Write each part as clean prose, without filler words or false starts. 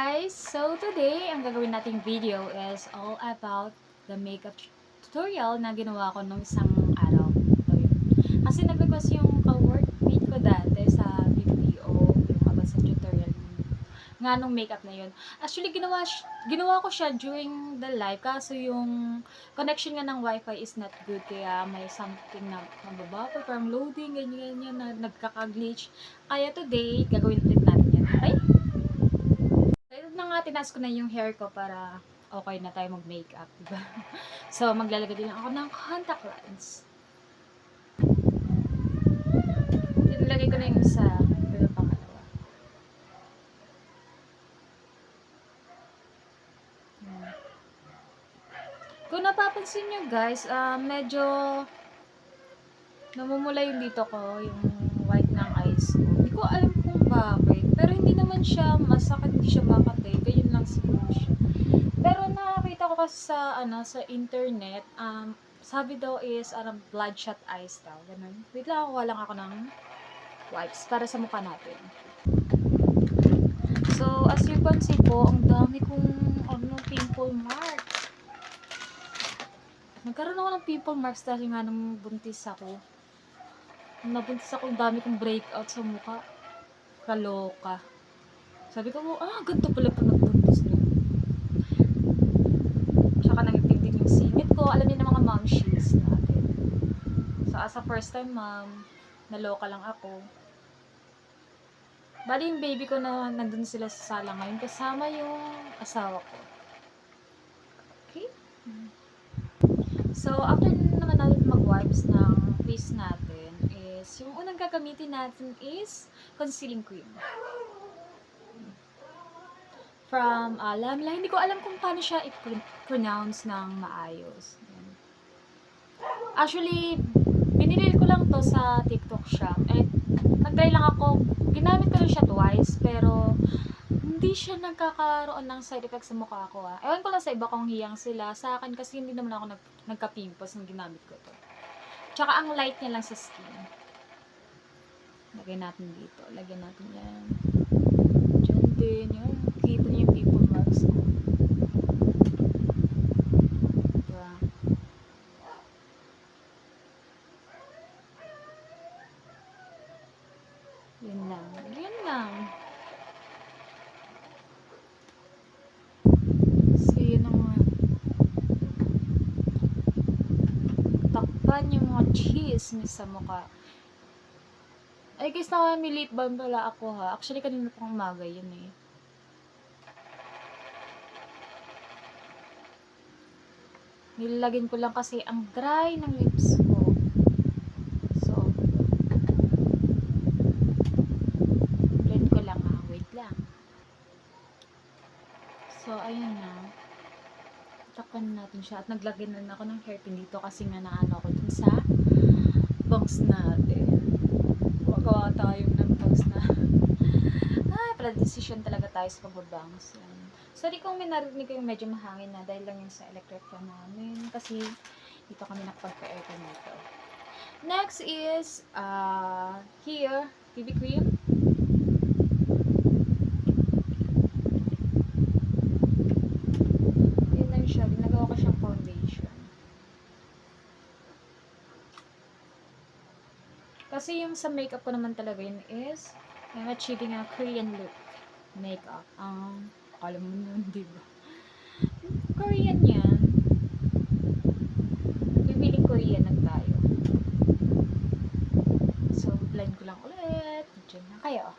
guys! So today, ang gagawin nating video is all about the makeup tutorial na ginawa ko nung isang araw. Ito yun. Kasi nag-request yung ka-workmate ko dati sa BPO, yung about sa tutorial nga nung makeup na yun. Actually, ginawa ko siya during the live, kaso yung connection nga ng wifi is not good, kaya may something na mabababa, parang loading, ganyan na nagkaka-glitch. Kaya today, gagawin ulit natin yan, okay? Na nga, tinas ko na yung hair ko para okay na tayo mag-makeup, diba? So, maglalagay din ako ng contact lens. Nilagay ko na yung isa, pero pangalawa. Kung napapansin nyo guys, medyo namumula yung dito ko, yung white ng eyes ko. Hindi ko alam kung bakit, pero hindi naman siya masakit, hindi siya makatay, ganyan lang siguro siya. Pero nakakita ko kasi sa internet, sabi daw is bloodshot eyes daw, ganun. Wait lang, kuha lang ako ng wipes para sa mukha natin. So, as you can see po, ang dami kong pimple marks. Nagkaroon ako ng pimple marks dahil nga nung buntis ako. Nung nabuntis ako, ang dami kong breakout sa mukha. Kaloka. Sabi ko, ganito pala po nagbuntis no. Tsaka nag-itim din yung singit ko. Alam niyo na mga mom shoes natin. So, as a first time mom, naloka lang ako. Bali yung baby ko na nandun sila sa sala ngayon, kasama yung asawa ko. Okay? So, after naman natin mag-wipes ng face natin, is yung unang gagamitin natin is concealing cream. From Lamla. Hindi ko alam kung paano siya i-pronounce ng maayos. Actually, binili ko lang to sa TikTok shop. Nag-try lang ako. Ginamit ko lang siya twice, pero hindi siya nagkakaroon ng side effects sa mukha ko. Ewan ko lang sa iba kung hiyang sila. Sa akin kasi hindi naman ako nagka-pimples nung ginamit ko to. Tsaka ang light niya lang sa skin. Lagyan natin dito. Lagyan natin yan. Diyan din. Yan. Kita niyo yung pimple marks ko. Diba? Yan lang. Yan lang. So, yun ang takpan yung mga chismis sa mukha. Ay guys, may lip balm pala ako ha. Actually, kanina pang umaga yun eh. Nilalagyan ko lang kasi ang dry ng lips ko. So, blend ko lang ha. Wait lang. So, ayun na. Takpan natin siya. At naglagay na ako ng hairpin dito kasi nga naano ako dun sa bangs natin. Magawa tayo ng bangs na. Para decision talaga tayo sa pagbabangs. Sorry kung may narinig ko yung medyo mahangin na dahil lang yun sa electric fan namin. Kasi dito kami nakapagpa-aircon dito. Next is, here, BB cream. Yun lang siya. Ginagawa ko siyang foundation. Kasi yung sa makeup ko naman talaga yun is, I'm achieving a Korean look makeup. Alam mo nun, diba? Korean yan. Pipiling Korean lang tayo. So, blend ko lang ulit. Diyan na kayo.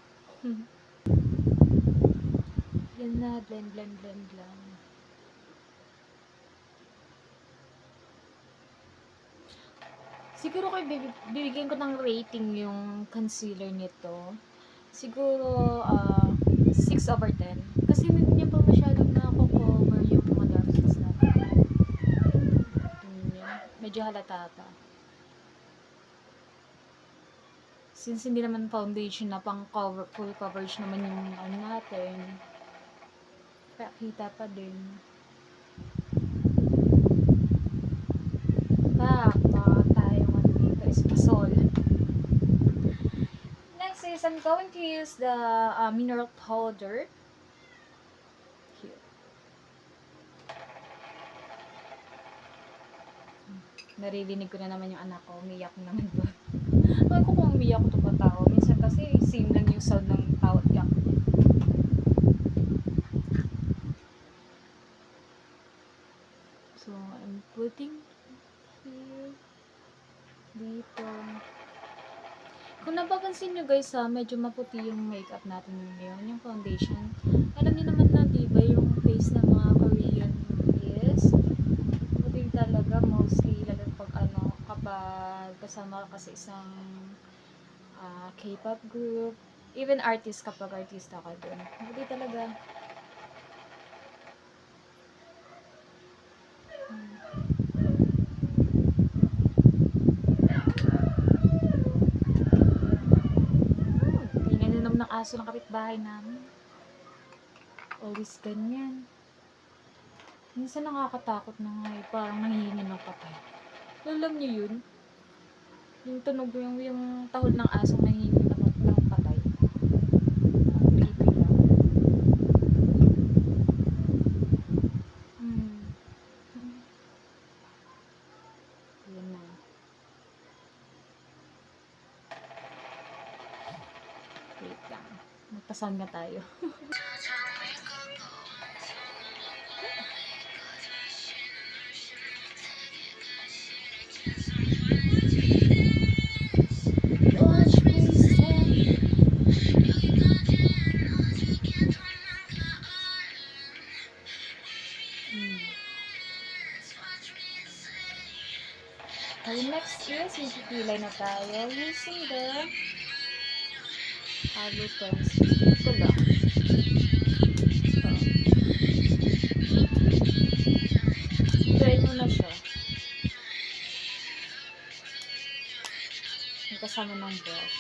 Yan na, blend lang. Siguro kayo bibigyan ko ng rating yung concealer nito. Siguro 6/10. Kasi hindi niya pa masyadong nako-cover yung mga dark spots natin. Medyo halata pa. Since hindi naman foundation na pang full coverage naman yung natin. Kaya kita pa din. Next is I'm going to use the mineral powder. Naririnig ko na naman yung anak ko, umiyak na naman doon. Ewan ko kung umiyak ko tumatawa. Minsan kasi same lang yung sound ng tawa at yak. So, I'm putting here, dito. Kung napapansin nyo guys medyo maputi yung makeup natin ngayon, yung foundation. Alam niyo naman na diba yung face ng mga Korean is puti talaga mostly, lalo pag kapag kasama ka sa isang K-pop group, even artist kapag artista ka dun. Puti talaga. Pinaninom ng aso ng kapitbahay namin. Always ganyan. Minsan nakakatakot na nga parang nanghihingi ng patay. Alam niyo yun? Yung tunog yung tahol ng asong nanghihingi ng patay. Creepy lang. Yun na. Wait lang. Magpasound nga tayo. Okay, next is magpipilay na tayo using the Halo pencil. Ito lang. Try mo na siya. May kasama ng brush.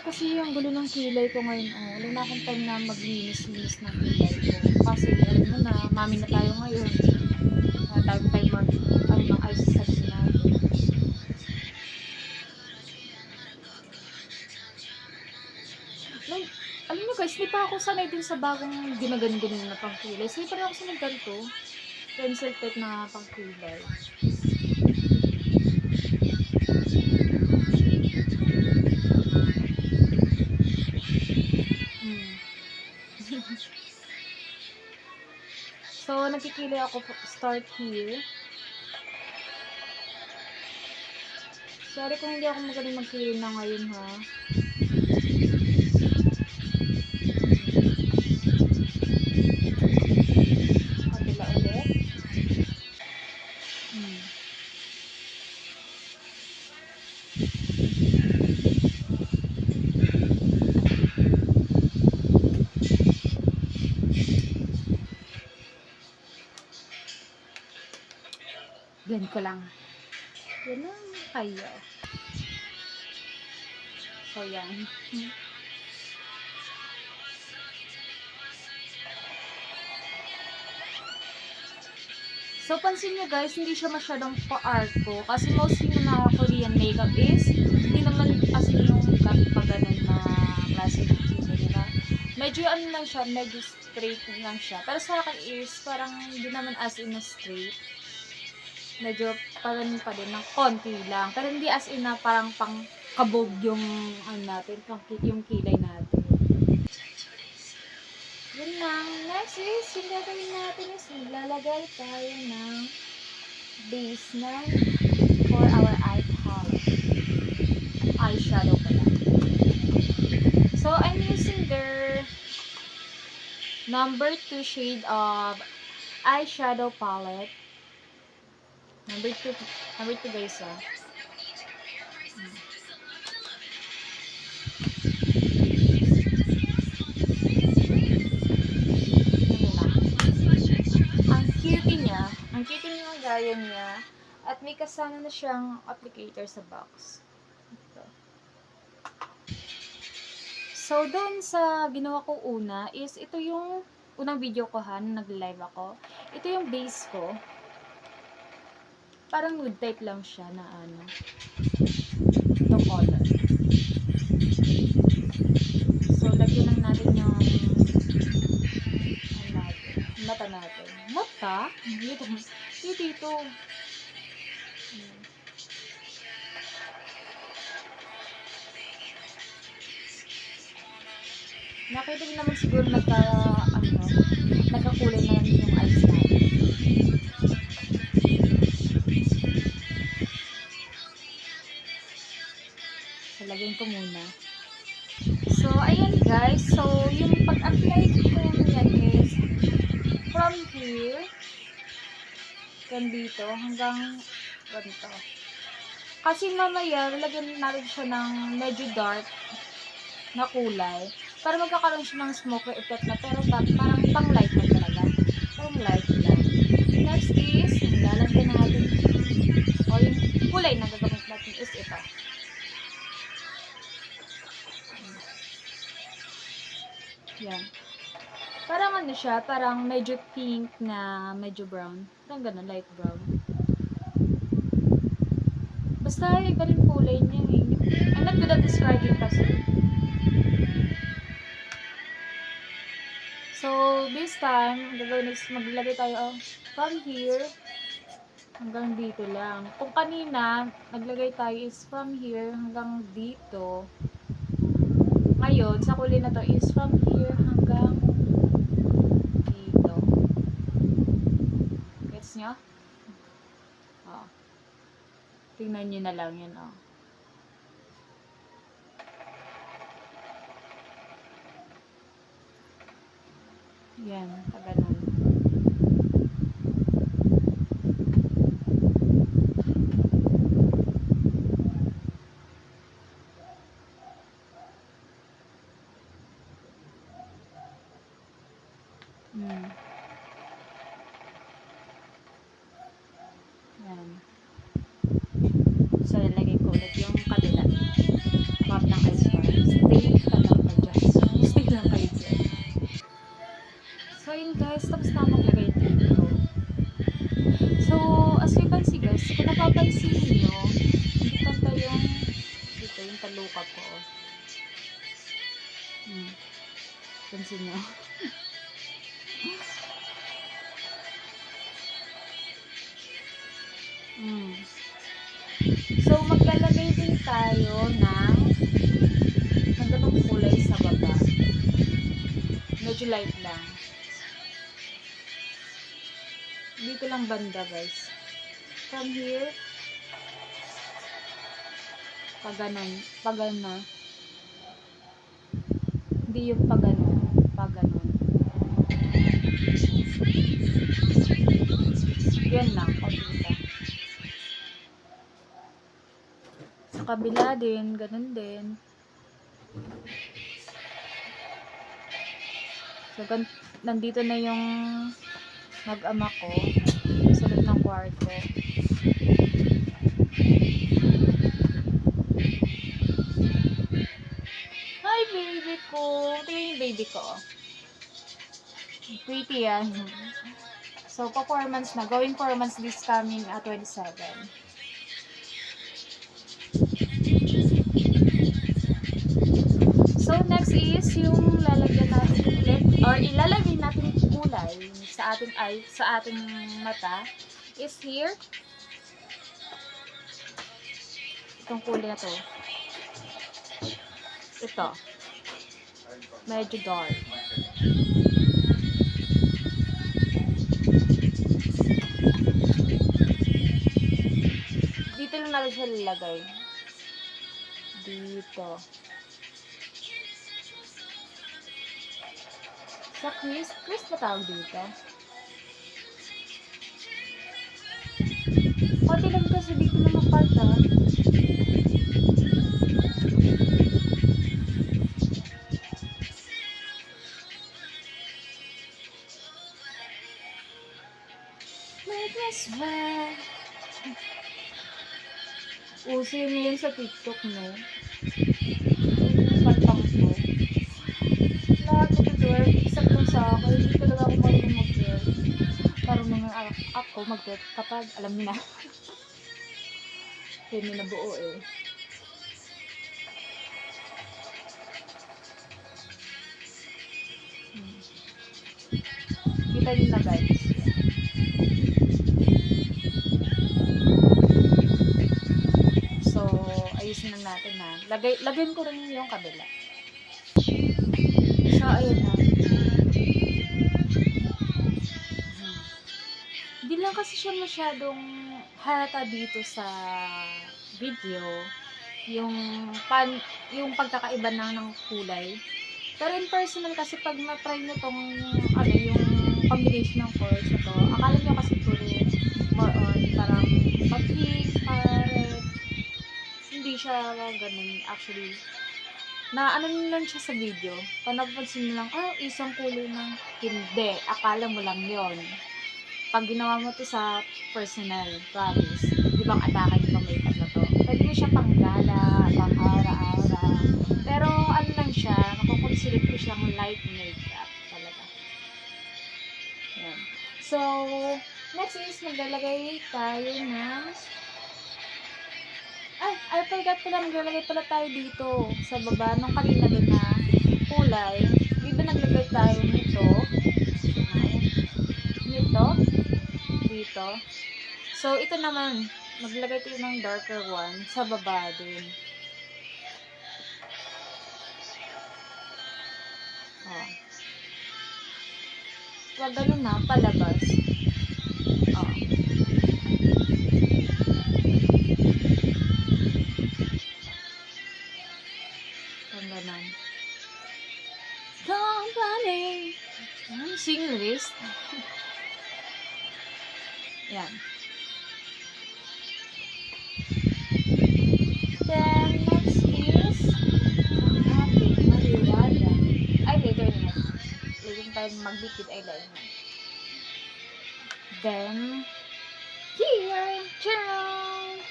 Kasi yung gulo ng kilay ko ngayon, wala na akong time na maglinis-linis ng kilay ko. Kasi alam mo na, mami na tayo ngayon. Tayo mag-ayos sa sarili natin. Alam mo guys, di pa ako sanay din sa bagong ginagan-ganon na pangkilay. Sanay pa rin ako sa nagganto. Pencil type na pangkilay. So, nagkikilay ako, start here. Sorry kung hindi ako magaling magkilay na ngayon ha. Kabila ulit. Yan ko lang. Yan lang kayo. So, yan. So, pansin nyo guys, hindi siya masyadong pa-arko. Kasi mostly yung mga Korean makeup is, hindi naman as in yung pag-ganon na klase ng kilay nila. Medyo ano lang siya, medyo straight lang siya. Pero sa akin is, parang hindi naman as in na straight. Medyo parang pa din ng konti lang. Pero hindi as in na parang pang kabog yung natin, yung kilay natin. Yun lang. Next is, yung gagawin natin is maglalagay tayo ng base na for our eye palette. Eyeshadow pala. So, I'm using their number 2 shade of eyeshadow palette. Number 2 guys Ang cute yung gaya niya. At may kasama na siyang applicator sa box. Ito. So, doon sa ginawa ko una is ito yung unang video ko nag-live ako. Ito yung base ko. Parang nude type lang siya na itong color. So, lagyan lang natin yung mata natin. Mata? Dito. Dito. Nakita niyo naman siguro nagkakulay na yung eyes natin. So, lagyan ko muna. So, ayan guys. So, yung pag-apply ko yan is from here dito hanggang ganito. Kasi mamaya, lalagyan natin siya ng medyo dark na kulay para magkakaroon siya ng smoky effect na pero parang pang light na talaga. Pang light lang. Next is, yung lalagyan natin o yung kulay na gagamit natin is ito. Yan. Parang ano siya, parang medyo pink na medyo brown. Parang ganun, light brown. Basta iba rin kulay niya eh. I'm not good at describing kasi. So, this time, gagawin is maglagay tayo from here hanggang dito lang. Kung kanina, naglagay tayo is from here hanggang dito. Ngayon, sa kulay na to is from here hanggang dito. Gets nyo? Oh. Tingnan nyo na lang yun, oh. Yan, ganun. Yan. So, nalagay ko ulit yung kabila. Map ng ice bar. Stay ka lang ka dyan. Stay lang kayo dyan. So, yun guys. Tapos na maglagay dito. So, as you can see guys, kung napapansin nyo, hindi kanta yung dito, yung taluka ko. Pansin nyo. So, maglalagay din tayo ng ganitong kulay sa baba. Medyo light lang. Dito lang banda guys. From here, paganon. Pagana. Hindi yung paganon. Paganon. Yan lang. Pagkita. Sa kabila din. Ganon din. So, nandito na yung mag-ama ko sa loob ng kwarto. Hi, baby ko! Tingnan yung baby ko. Pretty yan. So, performance na. Going 4 months this coming 27. So, next is yung lalagyan natin ulit or ilalagay natin kulay sa ating eye, sa ating mata is here. Itong kulay na to. Ito. Medyo dark. Dito lang natin siya lalagay. Dito. Sa crease ba tawag dito? Pati lang kasi dito na mapalta. Make me smile. Uso yun sa TikTok, no? Pantang to. Lahat ko mag-twerk, except lang sa akin. Hindi talaga ako marunong mag-twerk. Marunong ako mag-twerk kapag alam niyo na. Hindi na buo eh. Nakita niyo na guys. So, ayusin lang natin na. Lagyan ko rin yung kabila. So, ayun na. Hindi lang kasi siya masyadong halata dito sa video. Yung pagkakaiba ng kulay. Pero in personal kasi pag na-try nyo tong yung combination ng colors na to, akala nyo kasi puro more on parang pink, parang hindi siya ganun actually. Na ano lang siya sa video. Pag napansin mo lang, isang kulay ng hindi. Akala mo lang yon. Pag ginawa mo to sa personal, promise, di bang atake nitong makeup na to? Pwede mo siya pang gala, pang aura-aura. Pero ano lang siya, makukonsider ko siyang light makeup talaga. Yan. So, next is maglalagay tayo ng I forgot pala, maglalagay pala tayo dito sa baba nung kanina din na kulay. Dito naglagay tayo nito. Dito. So, ito naman, maglagay tayo ng darker one sa baba din. Huwag ganun na, palabas. Ganun. Company! Sing list. Yan. Then, next is maliwala. Ay, later na yan. Later tayo mag-liquid eyeliner. Then, here! Tcharam!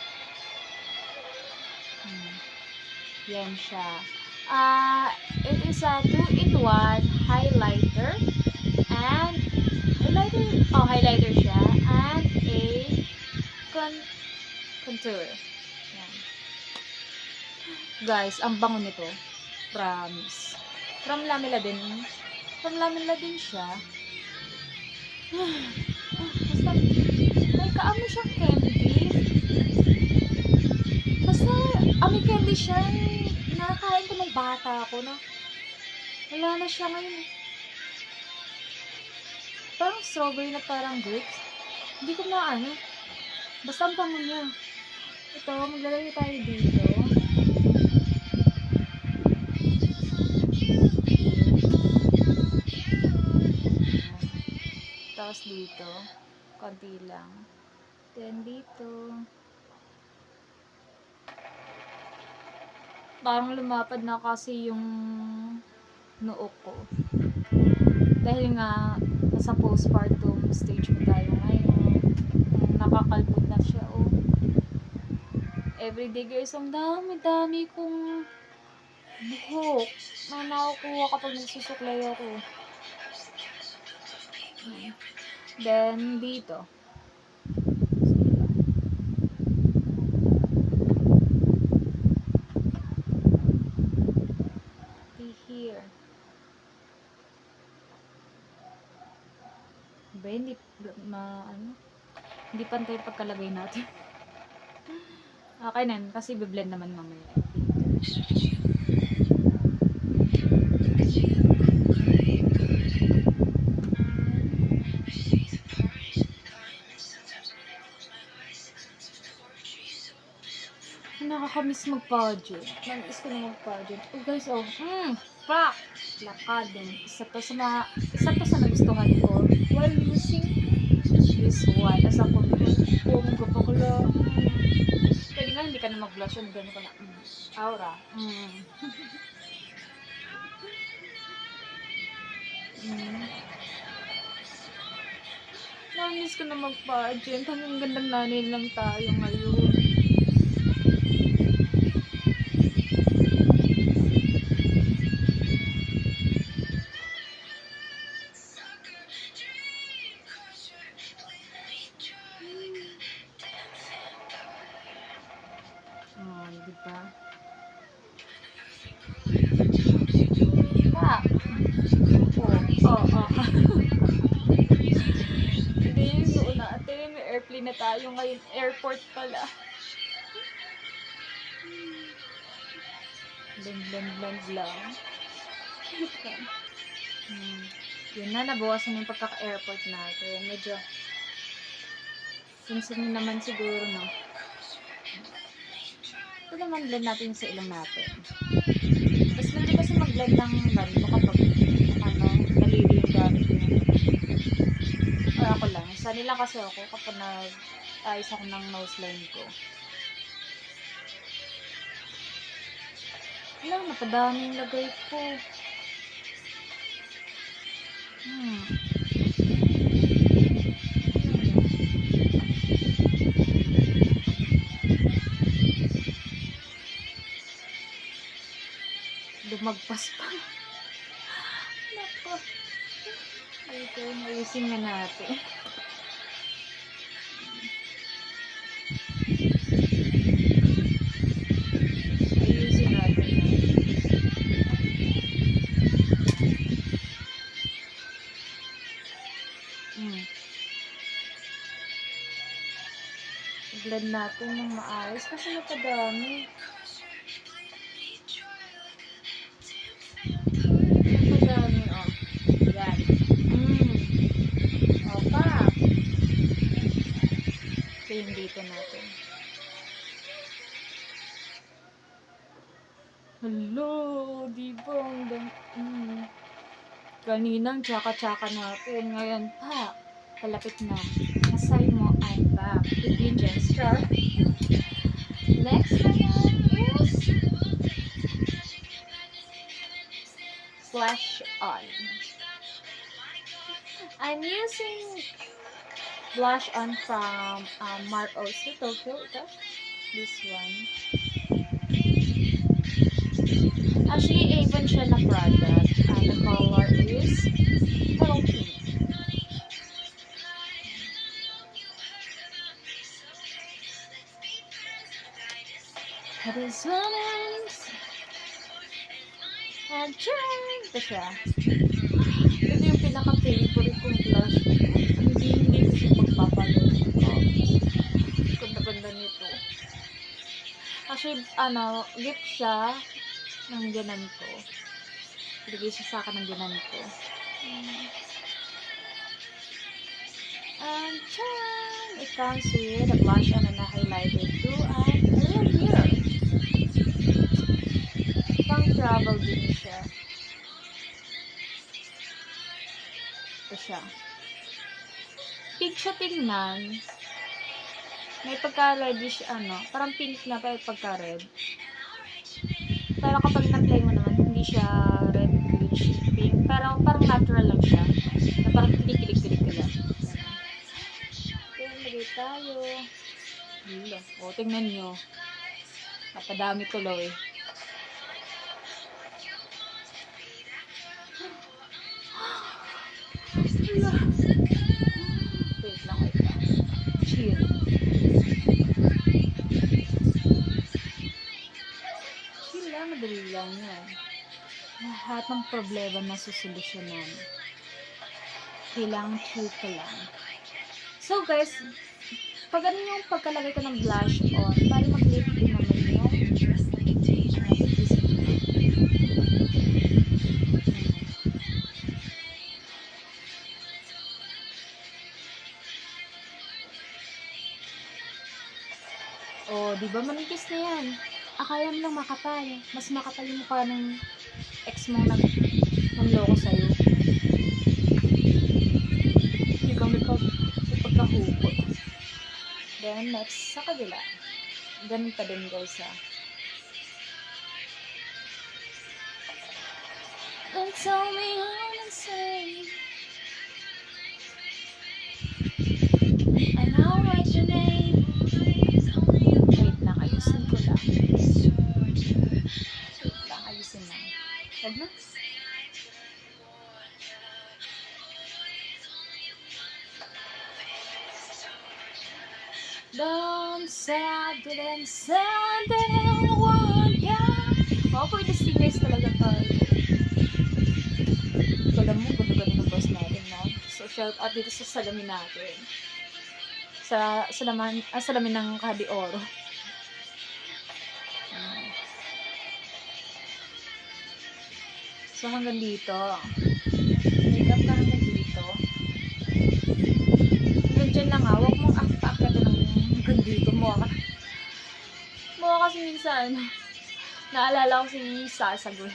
Yan siya. It is a 2-in-1 highlighter and highlighter siya and a contour. Yan. Guys, ang bango nito. Promise. From Lamela din siya. Basta, may kaamoy siyang candy. Basta, amoy candy siya. Nakakain ko ng bata ako na wala na siya ngayon. Parang strawberry na parang grapes. Hindi ko maano. Basta ang bango niya. Ito, maglalagay tayo dito. Tapos dito. Konti lang. Then dito. Parang lumapad na kasi yung noo ko. Dahil nga, nasa postpartum stage ko tayo ngayon. Nakakalbot na siya, Everyday guys, ang dami kong buhok na nakukuha kapag nagsusuklay ako. Then, dito. Here. Hindi pantay pagkalagay natin. Okay na, kasi biblend naman mamaya. Nakakamiss mag-pageant. Namiss ko na mag-pageant. Guys, fuck! Lakad din. Isa to sa nagustuhan ko. While using this one, as a magpapakula. Pwede nga, hindi ka na mag-blush. Gano'n ka na. Aura. Namiss ko na mag-pageant. Hanggang gandang nanay lang tayo ngayon. Diba? airplane na tayo ngayon. Airport pala. Blend lang. Yun na, nabawasan yung pagkaka-airport natin. Medyo sinsin naman siguro, no? Ito naman blend natin sa ilong natin. Mas hindi kasi mag-blend ng ganito kapag nalili yung gamit yun. Or ako lang. Sani lang kasi ako kapag nag-ayos ako ng nose line ko. Wala, napadami yung lagay ko. Lumagpas pa. Nako. Ito, ayusin na natin. Ayusin natin. Blend natin ng maayos kasi napadami. Napadami, oh. Yan. Opa. Ito yung dito natin. Hello, diba? Kaninang tsaka-tsaka natin. Ngayon pa, palapit na. Masay mo ay back. With gesture. Next naman is Blush On. I'm using blush on from Marc Osu Tokyo. Ito. This one. Actually, Avon siya na product. The color is Pearl Pink. This one is ito siya. Ito yung pinaka-favorite kong blush. Hindi ko siya magpapalit. Ganda-ganda nito. Actually, gift siya ng ganito. Bigay siya sa akin ng ganito. And chan! It comes with a blush on and a highlighter too. And a little mirror. Pang travel din siya. Ito siya. Pink siya tingnan. May pagka-reddish, parang pink na pero pagka-red. Pero kapag na-apply mo naman, hindi siya red, rich, pink. Pero parang natural lang siya. Na parang kilig-kilig-kilig ka lang. Okay, lagay tayo. Hilo. O, tingnan nyo. Napadami tuloy. Wait lang. Chill. Madali lang yan. Lahat ng problema na susolusyonan. Kailangan chill ka lang. So guys, pag yung pagkalagay ko ng blush on, bali mag-lip din naman yung diba manipis na yan? Akala mo lang makapal. Mas makapal yung mukha ng ex mo na nanloko sa'yo. Hindi kami pagkahukot. Then, next, sa kabila. Ganun pa din, guys, ha. Don't tell me how to say I know what your name. Wait lang, ayusin ko lang. Huwag na. Don't say I didn't say I didn't want ya. Pwede singers talaga tayo. Alam mo, ganda-ganda ng boss natin, no? So, shout out dito sa salamin natin. salamin ng Kadi Oro. So, hanggang dito. Makeup ka hanggang dito. Hanggang dyan lang ha. Huwag mong akta-akta ng hanggang dito mo. Mukha kasi minsan, naalala ko si Sasagoy.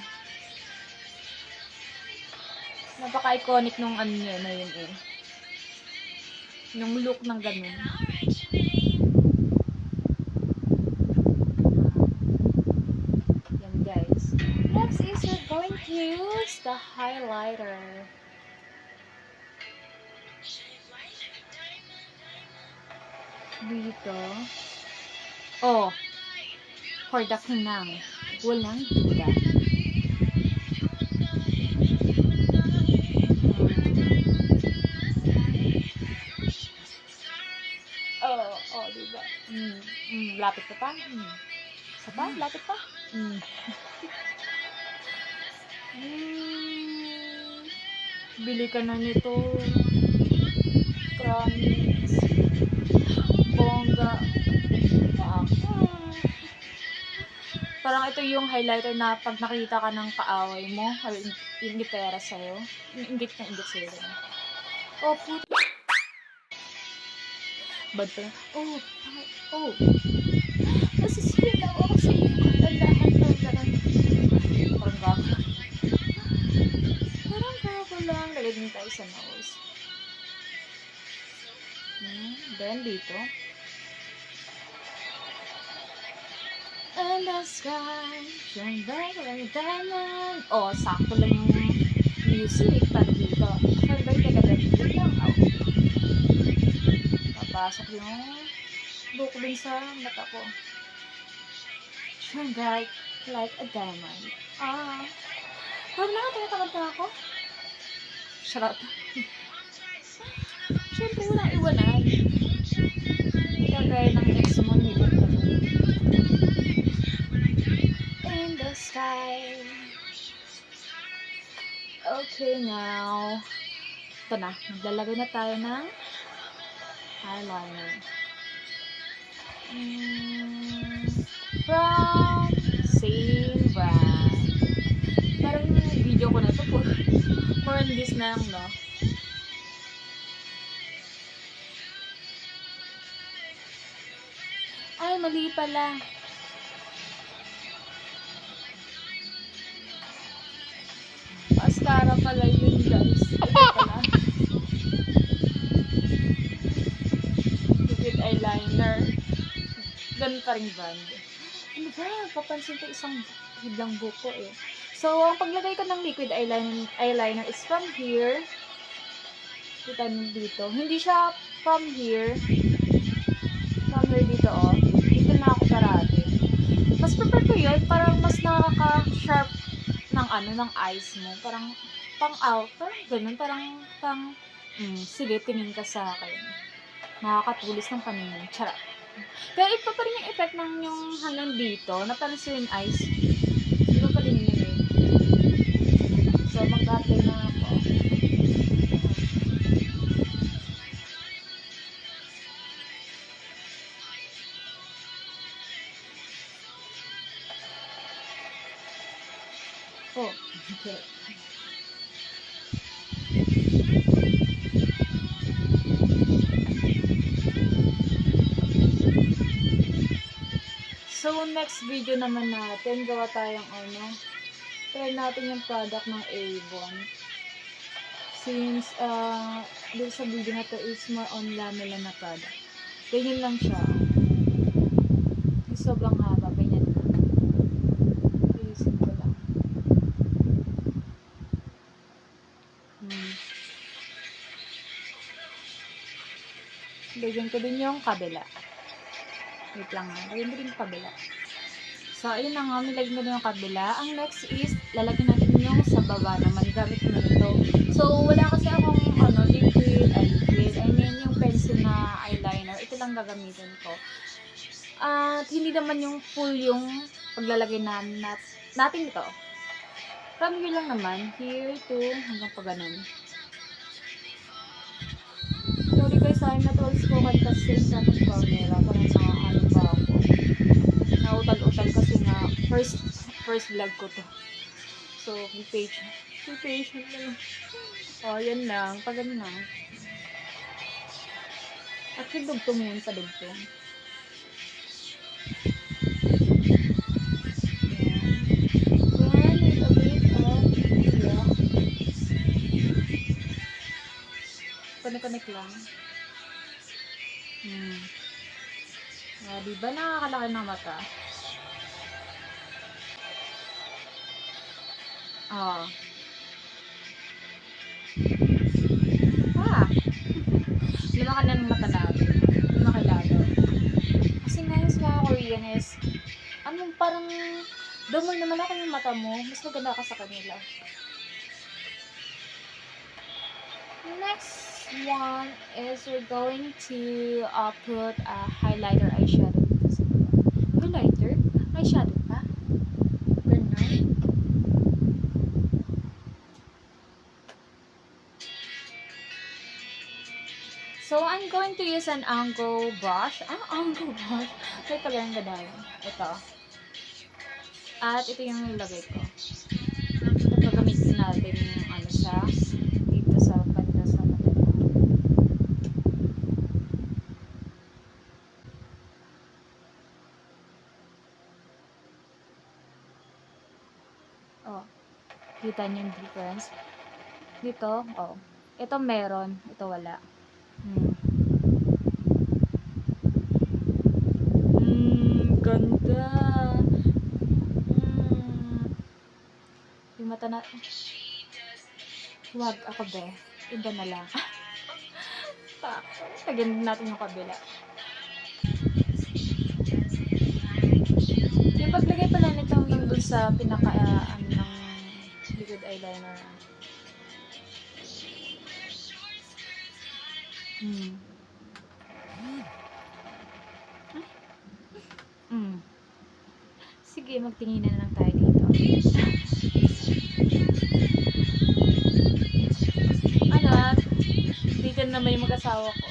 Napaka-iconic nung ano niya na yun eh. Yung look ng ganun. Yan guys. Next is we're going to use the highlighter. Dito. Oh. For the kinang. Walang duda. Oh, diba? Lapit pa pa. Isa pa? Lapit pa? Bili ka na nito. Promise. Bongga. Parang ito yung highlighter na pag nakita ka ng kaaway mo, yung gitera sa'yo. Yung inggit na inggit sa'yo. Oh, puto. Bad pa lang. Oh. Nasisira ako sa iyo. Parang gago. Parang gago lang. Lalagyan tayo sa nose. Then, dito. And the sky shine bright like a diamond. Oh, sakto lang yung music para dito. Shine bright like a diamond lang. Papasok yung buko din sa mata ko. Shine bright like a diamond. Parang nakatatamad na ako. Charot. Siyempre, walang iwanan. Kagaya ng ex mo, hindi ba? In the sky. Okay, now. Ito na. Maglalagay na tayo ng eyeliner. From same brand. Parang yung video ko na ito po. More on this na lang, no? Ay, mali pala. Mascara pala yun, guys. Ito pala. Liquid eyeliner. Ganun pa rin brand. Ano ba? Papansin ko isang hidlang buko eh. So, ang paglagay ko ng liquid eyeliner is from here. Kita nyo dito. Hindi siya from here. From here dito, oh. Dito na ako parati. Mas prefer ko yun. Parang mas nakaka-sharp ng eyes mo. Parang pang-out. Parang ganun. Parang sige, tingin ka sa akin. Nakakatulis ng paningin. Charot. Kaya iba pa rin yung effect ng yung hanggang dito. Napansin yung eyes. Iba pa rin yun eh. So, mag-apply na ako. Oh, okay. So, next video naman natin, gawa tayong try natin yung product ng Avon. Since, dito sa video na to is more on lamela na product. Ganyan lang siya. Sobrang haba, ganyan lang. Ayusin ko lang. Lagyan ko din yung kabila. Wait lang ha. Lagyan ko din yung kabila. So, ayun na nga. Nilagyan ko din yung kabila. Ang next is, lalagyan natin yung sa baba naman. Gamit naman ito. So, wala kasi akong liquid. I mean, yung pencil na eyeliner. Ito lang gagamitin ko. At hindi naman yung full yung paglalagay natin ito. From here lang naman. Here to hanggang pa ganun. Sorry guys, I'm not all spoken kasi kasi sa camera, parang nakaano pa ako. Nautal-utal kasi nga, first vlog ko to. So, be patient na lang. Oh, yan lang. Pag ano na. Actually, dugtong yun, padugtong. Yan, wait a bit of video. Connect lang. Diba nakakalaki ng mata? Oh. Lumaki na ng mata natin. Lumaki lalo. Kasi ngayon sa mga Korean is, parang, dumol na malaki yung mata mo, mas maganda ka sa kanila. Next one is we're going to put a highlighter eyeshadow. Highlighter? Eyeshadow pa? Ganun. So, I'm going to use an angle brush. Angle brush? May pala yung ganun. Ito. At ito yung nilagay ko. Ito gamitin natin yung siya. Dito sa banda sa mata. Oh. Kita niyo yung difference? Dito, oh. Ito meron. Ito wala. Ganda. Yung mata na... Huwag ako be. Iba na lang. Lagyan natin yung kabila. Yung paglagay pala nito hanggang dun sa pinaka ng liquid eyeliner. Sige, magtingin na lang tayo dito. Dito naman yung mag-asawa ko.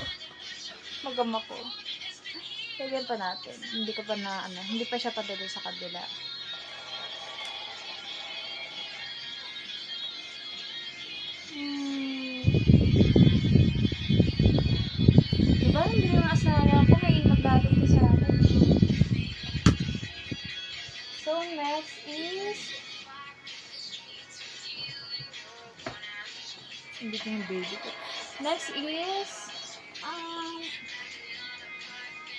Mag-ama ko. Lagyan pa natin. Hindi pa siya patuloy sa kabila. Diba, hindi yung asawa ko may magdadagdag sa akin. So, next is hindi ko yung baby ko. Next is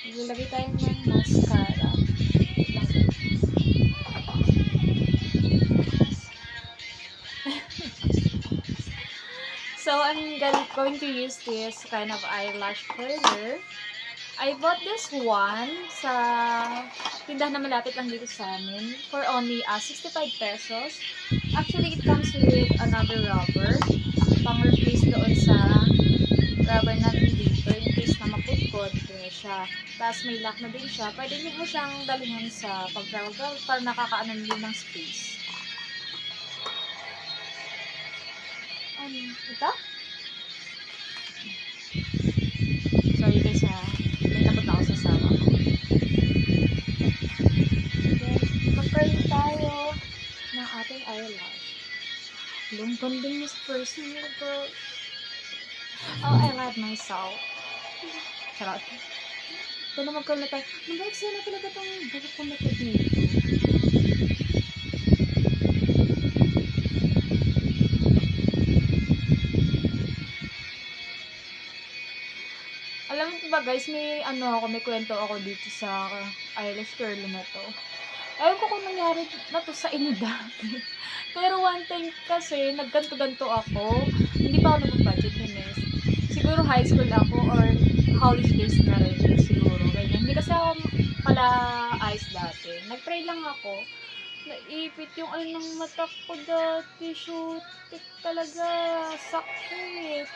ilagay tayo ng mascara. So, I'm going to use this kind of eyelash curler. I bought this one sa tindahan na malapit lang dito sa amin for only 65 pesos. Actually, it comes with another rubber. Pang-replace doon sa rubber natin dito. In case na mapudpod, siya. Tapos may lock na din siya. Pwede nyo po siyang dalhin sa pag-travel para nakakaano din ng space. Ito? Sorry guys may tapot na ako sa sawa ko. Then, mag-curl tayo ng ating eyelash. Lungkon din yung person mo, girl. Oh, I love myself. Charot. Ito na mag-curl na tayo. Mag-exhale na talaga itong buhok ko na ito dito. Alam mo ba guys, may kwento ako dito sa eyelash curl na to. Ayaw ko kung nangyari na to sa inyo dati. Pero one time kasi, nagganto-ganto ako. Hindi pa ako nag-budget nun eh. Siguro high school ako or college days na rin siguro. Ganyan. Hindi kasi ako pala eyes dati. Nag-try lang ako. Naipit yung ng mata ko dati. Shoot talaga. Sakit.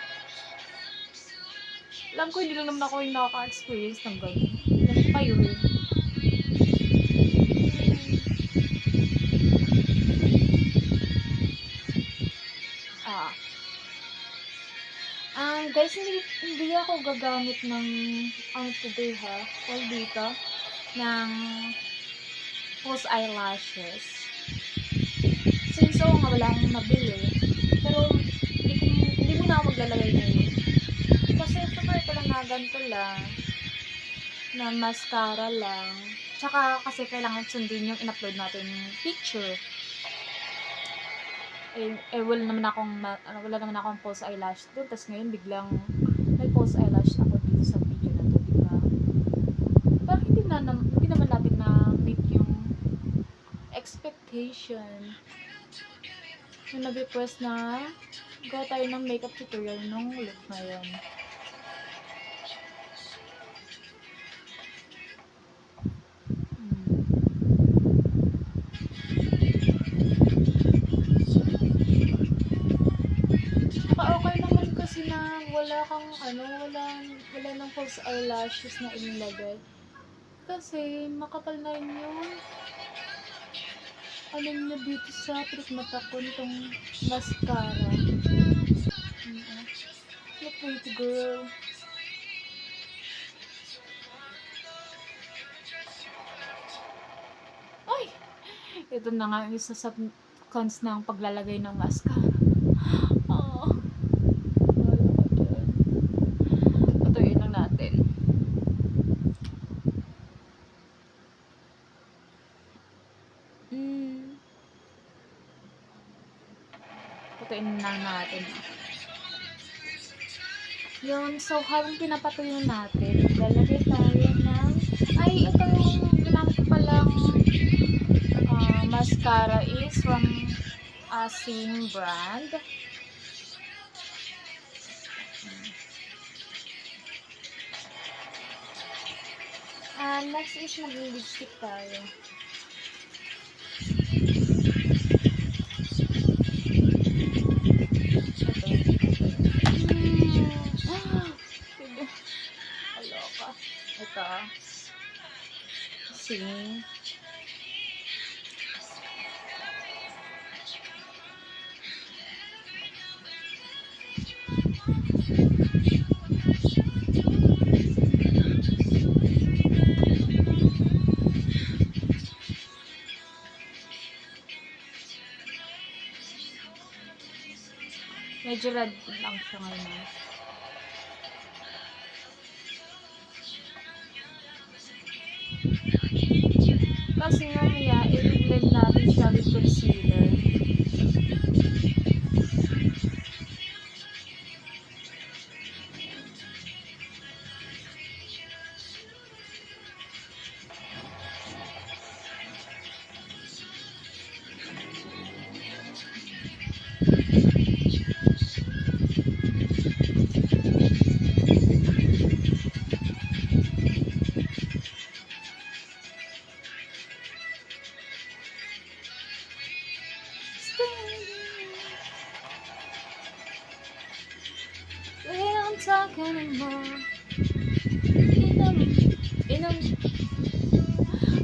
Alam ko, hindi lang naman ako yung nakaka-experience ng ganyan. Alam ko kayo eh. I'm Guys, hindi ako gagamit ng ano today ha, all dito, ng false eyelashes. Since oo nga, wala akong nabili. Pero, hindi muna ako maglalagay ngayon. Kasi super ko lang na ganito lang, na mascara lang. Tsaka kasi kailangan sundin yung in-upload natin picture. Wala naman akong false eyelash doon. Tapos ngayon biglang may false eyelash ako dito sa video na to, diba? Parang hindi naman natin na meet yung expectation na nag-request na gawa tayo ng makeup tutorial nung look na yun. Okay naman kasi na wala kang wala nang false eyelashes na inilagay. Kasi makapal na rin yung niya dito sa trip mata ko nitong mascara. Look pretty girl. Ay! Ito na nga yung isa sa cons ng paglalagay ng mascara. Oh. Patuloy lang natin. Patuloy lang natin. Yun, so habang pinapatuloy natin, lalagay tayo ng ito yung ginamit ko palang mascara is from same brand. Next is mag-lipstick tayo. Aloka. Ito. Sing. Medyo red lang siya ngayon. Kasi mamaya, i-blend natin siya with concealer. Talking anymore.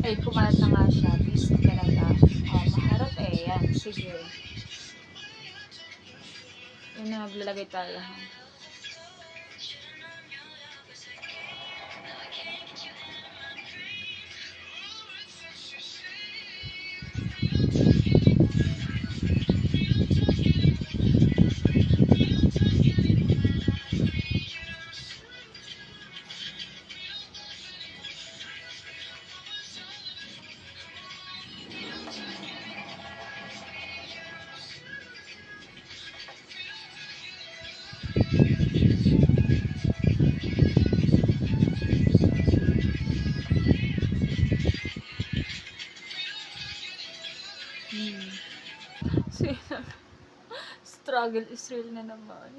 Ay, kumalat na nga siya. Please, talaga. Maharap yan. Sige. Yun na, maglalagay tayo. Struggle is real na naman.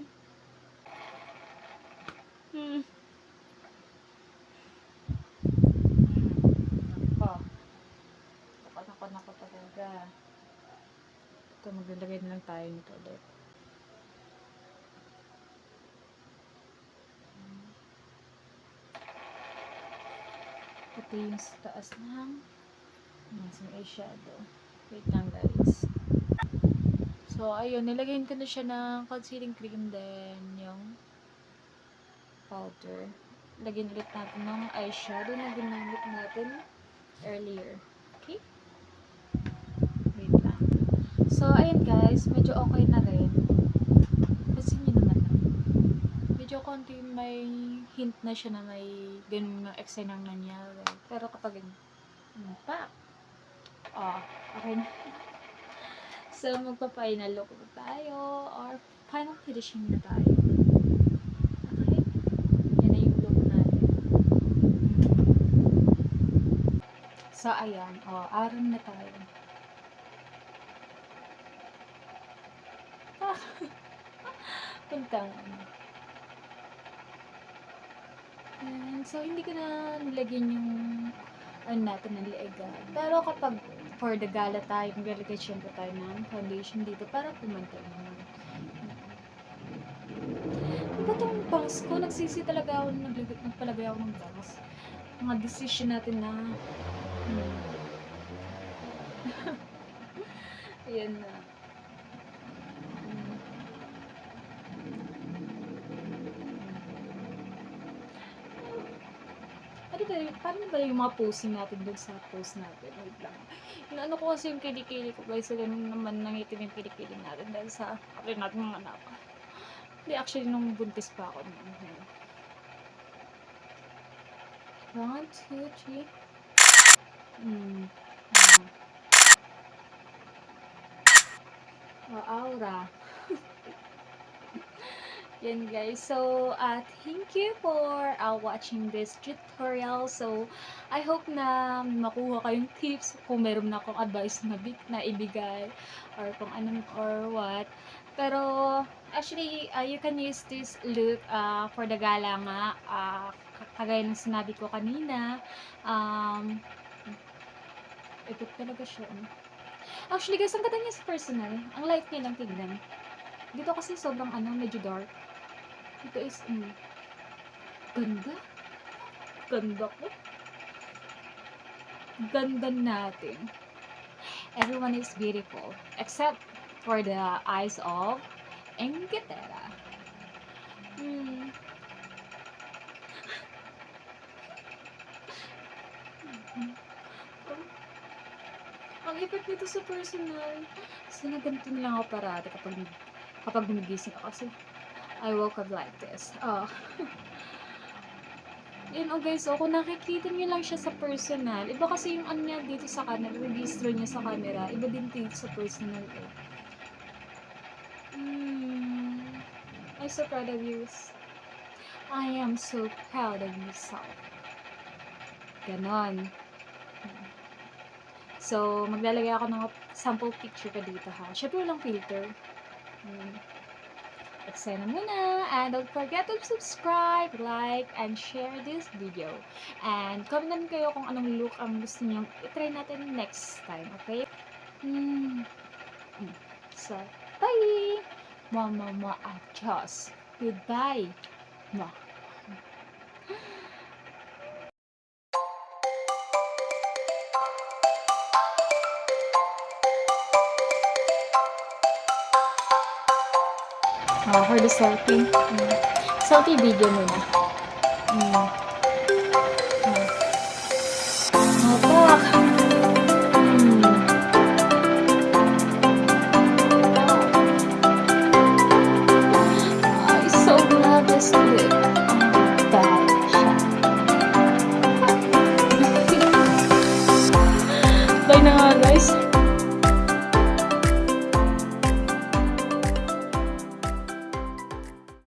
Ako talaga. Ito, maglalagay na lang tayo nito ulit. Ito yung sa taas ng eyeshadow. Wait lang guys. So, ayun, nilagyan ko na siya ng concealing cream din yung powder. Lagyan ulit natin ng eyeshadow na ginamit natin earlier. Okay? Wait lang. So, ayun guys, medyo okay na rin. Kasi nyo naman lang. Medyo konti may hint na siya na may ganun ng eksena nangyari. Pero kapag pa, okay na. So, magpa-final look na tayo or final finishing na tayo. Okay? Yan na yung look natin. So, ayan. Aron na tayo. Puntang. And, so, hindi ko na nilagyan yung natin ng leega. Pero kapag for the gala tayo, maglalagay syempre tayo ng foundation dito para pumantay naman. Diba itong bangs ko? Nagsisi talaga ako, nagpalagay ako ng bangs. Mga decision natin na ayan na. Paano ba yung mga posing natin dun sa post natin? Wait lang. Ano ko kasi yung kilikili ko guys, sila naman nangitim yung kilikili natin dahil sa kapatid natin mga anak. Hindi, actually nung buntis pa ako. 1, 2, 3. Aura. Yan guys. So, thank you for watching this tutorial. So, I hope na makuha kayong tips kung meron na akong advice na ibigay or kung anong or what. Pero, actually, you can use this look for the gala nga. Kagaya ng sinabi ko kanina. Ito talaga siya. Actually guys, ang ganda niya sa personal. Ang light niya lang tignan. Dito kasi sobrang medyo dark. Ito is, ganda. Ganda ko. Ganda natin. Everyone is beautiful. Except for the eyes of Engatera. Ang effect nito sa personal. Kasi na ganito na lang ako parati kapag gumigising ako. Kasi I woke up like this. Yun guys, kung nakikita niyo lang siya sa personal, iba kasi yung niya dito sa camera, registro niya sa camera, iba din dito sa personal. I'm so proud of you. I am so proud of yourself. Ganon. So, maglalagay ako ng sample picture ka dito ha. Syempre walang filter. Eksena muna. And don't forget to subscribe, like, and share this video. And comment naman kayo kung anong look ang gusto niyo i-try natin next time. Okay? So, bye! Mama, adios. Goodbye. For the selfie. Selfie video muna. Pak. I so love this look. Bad shot. Bye na nga guys.